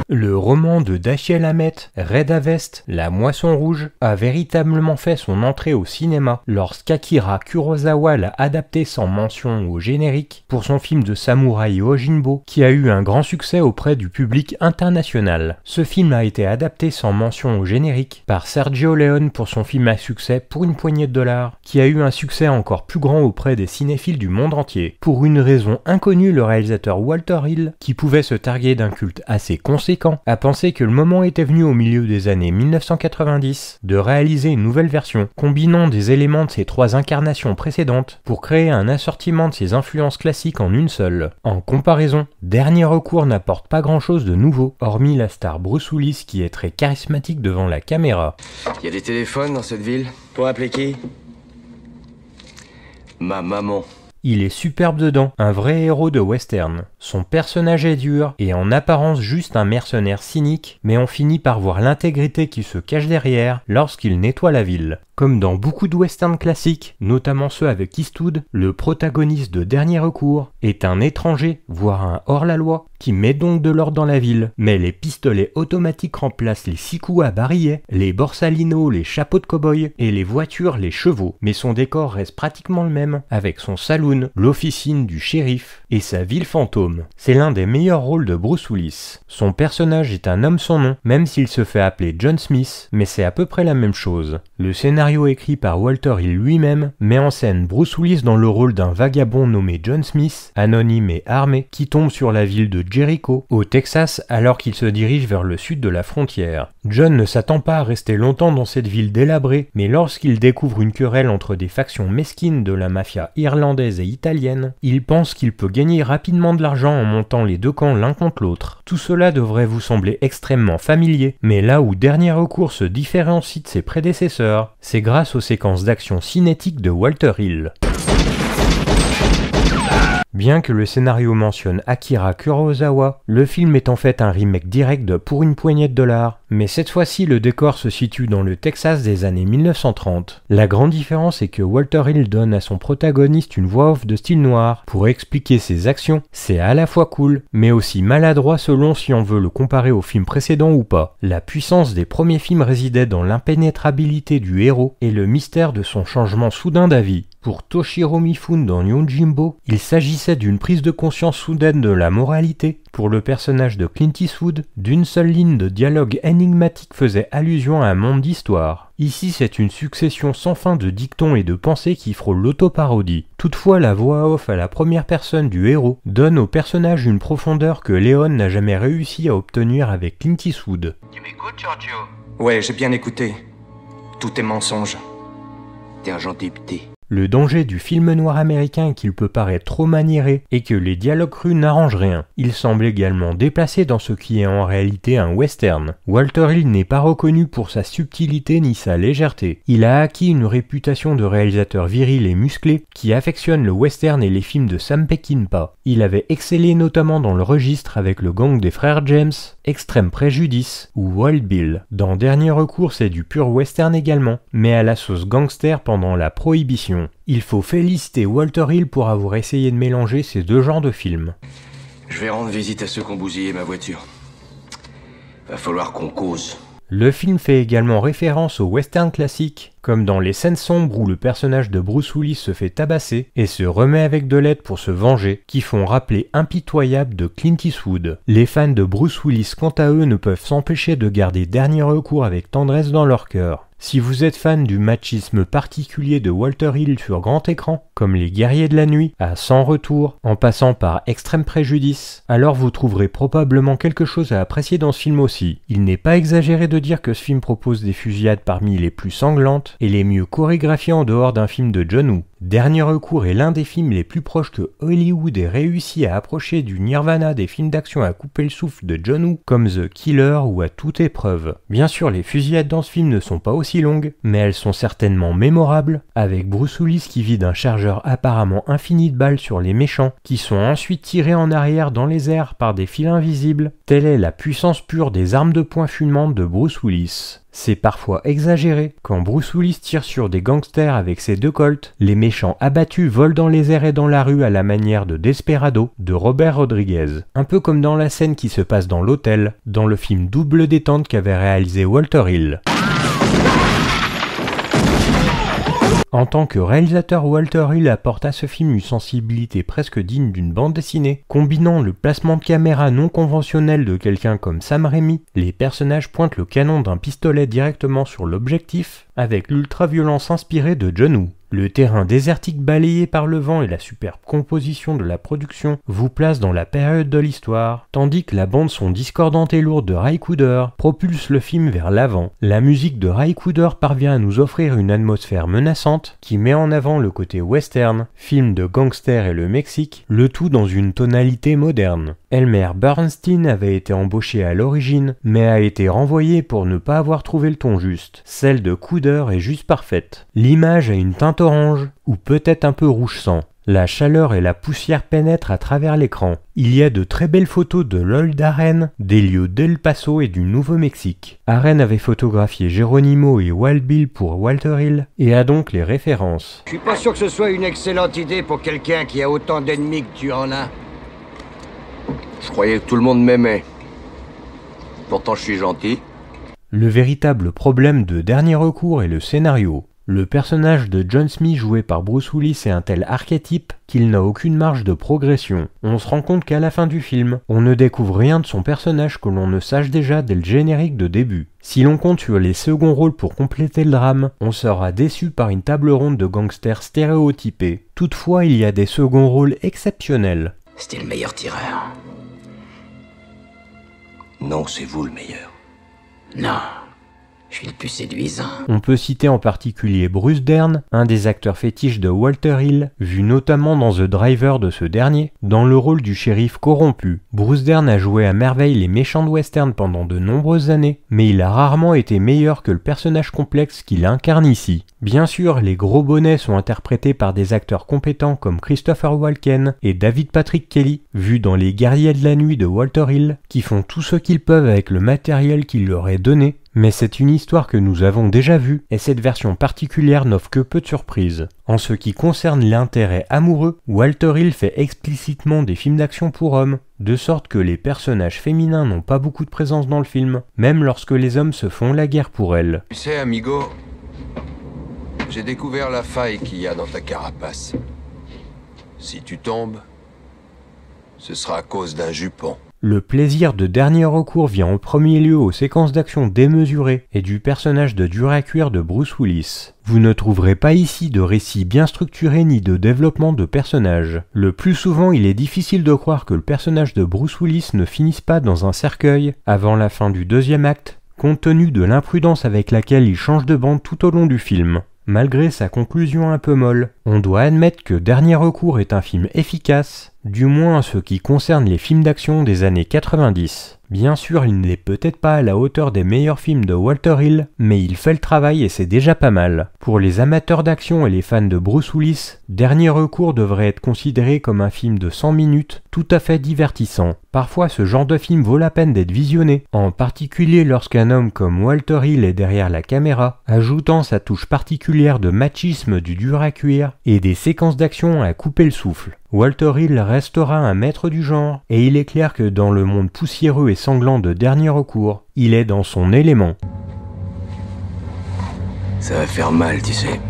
Le roman de Dashiell Hammett, Red Harvest, La Moisson Rouge, a véritablement fait son entrée au cinéma lorsqu'Akira Kurosawa l'a adapté sans mention au générique pour son film de samouraï Yojimbo, qui a eu un grand succès auprès du public international. Ce film a été adapté sans mention au générique par Sergio Leone pour son film à succès Pour une poignée de dollars, qui a eu un succès encore plus grand auprès des cinéphiles du monde entier. Pour une raison inconnue, le réalisateur Walter Hill, qui pouvait se targuer d'un culte assez conséquent, a pensé que le moment était venu au milieu des années 1990 de réaliser une nouvelle version, combinant des éléments de ses trois incarnations précédentes pour créer un assortiment de ses influences classiques en une seule. En comparaison, Dernier Recours n'apporte pas grand chose de nouveau, hormis la star Bruce Willis qui est très charismatique devant la caméra. Y a des téléphones dans cette ville? Pour appeler qui? Ma maman. Il est superbe dedans, un vrai héros de western. Son personnage est dur et en apparence juste un mercenaire cynique, mais on finit par voir l'intégrité qui se cache derrière lorsqu'il nettoie la ville. Comme dans beaucoup de westerns classiques, notamment ceux avec Eastwood, le protagoniste de Dernier Recours est un étranger, voire un hors-la-loi, qui met donc de l'ordre dans la ville. Mais les pistolets automatiques remplacent les 6 coups à barillet, les borsalinos, les chapeaux de cow-boy, et les voitures, les chevaux. Mais son décor reste pratiquement le même, avec son saloon, l'officine du shérif et sa ville fantôme. C'est l'un des meilleurs rôles de Bruce Willis. Son personnage est un homme sans nom, même s'il se fait appeler John Smith, mais c'est à peu près la même chose. Le scénario écrit par Walter Hill lui-même met en scène Bruce Willis dans le rôle d'un vagabond nommé John Smith, anonyme et armé, qui tombe sur la ville de Jericho, au Texas, alors qu'il se dirige vers le sud de la frontière. John ne s'attend pas à rester longtemps dans cette ville délabrée, mais lorsqu'il découvre une querelle entre des factions mesquines de la mafia irlandaise et italienne, il pense qu'il peut gagner rapidement de l'argent en montant les deux camps l'un contre l'autre. Tout cela devrait vous sembler extrêmement familier, mais là où Dernier Recours se différencie de ses prédécesseurs, c'est grâce aux séquences d'action cinétiques de Walter Hill. Bien que le scénario mentionne Akira Kurosawa, le film est en fait un remake direct de Pour une poignée de dollars, mais cette fois-ci le décor se situe dans le Texas des années 1930. La grande différence est que Walter Hill donne à son protagoniste une voix off de style noir pour expliquer ses actions. C'est à la fois cool, mais aussi maladroit selon si on veut le comparer au film précédent ou pas. La puissance des premiers films résidait dans l'impénétrabilité du héros et le mystère de son changement soudain d'avis. Pour Toshiro Mifune dans Yojimbo, il s'agissait d'une prise de conscience soudaine de la moralité. Pour le personnage de Clint Eastwood, d'une seule ligne de dialogue énigmatique faisait allusion à un monde d'histoire. Ici, c'est une succession sans fin de dictons et de pensées qui frôlent l'autoparodie. Toutefois, la voix off à la première personne du héros donne au personnage une profondeur que Leone n'a jamais réussi à obtenir avec Clint Eastwood. Tu m'écoutes, Giorgio? Ouais, j'ai bien écouté. Tout est mensonge. T'es un gentil petit. Le danger du film noir américain est qu'il peut paraître trop maniéré et que les dialogues crus n'arrangent rien. Il semble également déplacé dans ce qui est en réalité un western. Walter Hill n'est pas reconnu pour sa subtilité ni sa légèreté. Il a acquis une réputation de réalisateur viril et musclé qui affectionne le western et les films de Sam Peckinpah. Il avait excellé notamment dans le registre avec le gang des frères James, Extrême Préjudice ou Wild Bill. Dans Dernier Recours, c'est du pur western également, mais à la sauce gangster pendant la Prohibition. Il faut féliciter Walter Hill pour avoir essayé de mélanger ces deux genres de films. Je vais rendre visite à ceux qui ont bousillé ma voiture. Va falloir qu'on cause. Le film fait également référence au western classique, comme dans les scènes sombres où le personnage de Bruce Willis se fait tabasser et se remet avec de l'aide pour se venger, qui font rappeler impitoyable de Clint Eastwood. Les fans de Bruce Willis, quant à eux, ne peuvent s'empêcher de garder Dernier Recours avec tendresse dans leur cœur. Si vous êtes fan du machisme particulier de Walter Hill sur grand écran, comme Les Guerriers de la Nuit, à Sans Retour, en passant par Extrême Préjudice, alors vous trouverez probablement quelque chose à apprécier dans ce film aussi. Il n'est pas exagéré de dire que ce film propose des fusillades parmi les plus sanglantes et les mieux chorégraphiées en dehors d'un film de John Woo. Dernier Recours est l'un des films les plus proches que Hollywood ait réussi à approcher du nirvana des films d'action à couper le souffle de John Woo, comme The Killer ou À toute épreuve. Bien sûr, les fusillades dans ce film ne sont pas aussi longues, mais elles sont certainement mémorables, avec Bruce Willis qui vide un chargeur apparemment infini de balles sur les méchants, qui sont ensuite tirés en arrière dans les airs par des fils invisibles. Telle est la puissance pure des armes de poing fumantes de Bruce Willis. C'est parfois exagéré. Quand Bruce Willis tire sur des gangsters avec ses 2 Colts, les méchants méchant abattu vole dans les airs et dans la rue à la manière de Desperado de Robert Rodriguez. Un peu comme dans la scène qui se passe dans l'hôtel, dans le film Double détente qu'avait réalisé Walter Hill. En tant que réalisateur, Walter Hill apporte à ce film une sensibilité presque digne d'une bande dessinée. Combinant le placement de caméra non conventionnel de quelqu'un comme Sam Raimi, les personnages pointent le canon d'un pistolet directement sur l'objectif, avec l'ultra-violence inspirée de John Woo. Le terrain désertique balayé par le vent et la superbe composition de la production vous placent dans la période de l'histoire, tandis que la bande-son discordante et lourde de Ray Cooder propulse le film vers l'avant. La musique de Ray Cooder parvient à nous offrir une atmosphère menaçante qui met en avant le côté western, film de gangsters et le Mexique, le tout dans une tonalité moderne. Elmer Bernstein avait été embauché à l'origine, mais a été renvoyé pour ne pas avoir trouvé le ton juste. Celle de Cooder est juste parfaite. L'image a une teinte orange, ou peut-être un peu rouge sang. La chaleur et la poussière pénètrent à travers l'écran. Il y a de très belles photos de l'Old Arren, des lieux d'El Paso et du Nouveau-Mexique. Arren avait photographié Geronimo et Wild Bill pour Walter Hill, et a donc les références. Je suis pas sûr que ce soit une excellente idée pour quelqu'un qui a autant d'ennemis que tu en as. Je croyais que tout le monde m'aimait. Pourtant, je suis gentil. Le véritable problème de dernier recours est le scénario. Le personnage de John Smith joué par Bruce Willis est un tel archétype qu'il n'a aucune marge de progression. On se rend compte qu'à la fin du film, on ne découvre rien de son personnage que l'on ne sache déjà dès le générique de début. Si l'on compte sur les seconds rôles pour compléter le drame, on sera déçu par une table ronde de gangsters stéréotypés. Toutefois, il y a des seconds rôles exceptionnels. C'était le meilleur tireur. Non, c'est vous le meilleur. Non, je suis le plus séduisant. On peut citer en particulier Bruce Dern, un des acteurs fétiches de Walter Hill, vu notamment dans The Driver de ce dernier, dans le rôle du shérif corrompu. Bruce Dern a joué à merveille les méchants de western pendant de nombreuses années, mais il a rarement été meilleur que le personnage complexe qu'il incarne ici. Bien sûr, les gros bonnets sont interprétés par des acteurs compétents comme Christopher Walken et David Patrick Kelly, vus dans Les Guerriers de la Nuit de Walter Hill, qui font tout ce qu'ils peuvent avec le matériel qu'il leur est donné. Mais c'est une histoire que nous avons déjà vue, et cette version particulière n'offre que peu de surprises. En ce qui concerne l'intérêt amoureux, Walter Hill fait explicitement des films d'action pour hommes, de sorte que les personnages féminins n'ont pas beaucoup de présence dans le film, même lorsque les hommes se font la guerre pour elles. Tu sais, amigo, j'ai découvert la faille qu'il y a dans ta carapace. Si tu tombes, ce sera à cause d'un jupon. Le plaisir de dernier recours vient en premier lieu aux séquences d'action démesurées et du personnage de dur à cuire de Bruce Willis. Vous ne trouverez pas ici de récit bien structuré ni de développement de personnages. Le plus souvent, il est difficile de croire que le personnage de Bruce Willis ne finisse pas dans un cercueil avant la fin du deuxième acte, compte tenu de l'imprudence avec laquelle il change de bande tout au long du film. Malgré sa conclusion un peu molle, on doit admettre que Dernier recours est un film efficace, du moins en ce qui concerne les films d'action des années 90. Bien sûr, il n'est peut-être pas à la hauteur des meilleurs films de Walter Hill, mais il fait le travail et c'est déjà pas mal. Pour les amateurs d'action et les fans de Bruce Willis, Dernier recours devrait être considéré comme un film de 100 minutes, tout à fait divertissant. Parfois, ce genre de film vaut la peine d'être visionné, en particulier lorsqu'un homme comme Walter Hill est derrière la caméra, ajoutant sa touche particulière de machisme du dur à cuire et des séquences d'action à couper le souffle. Walter Hill restera un maître du genre, et il est clair que dans le monde poussiéreux et sanglant de Dernier recours, il est dans son élément. Ça va faire mal, tu sais.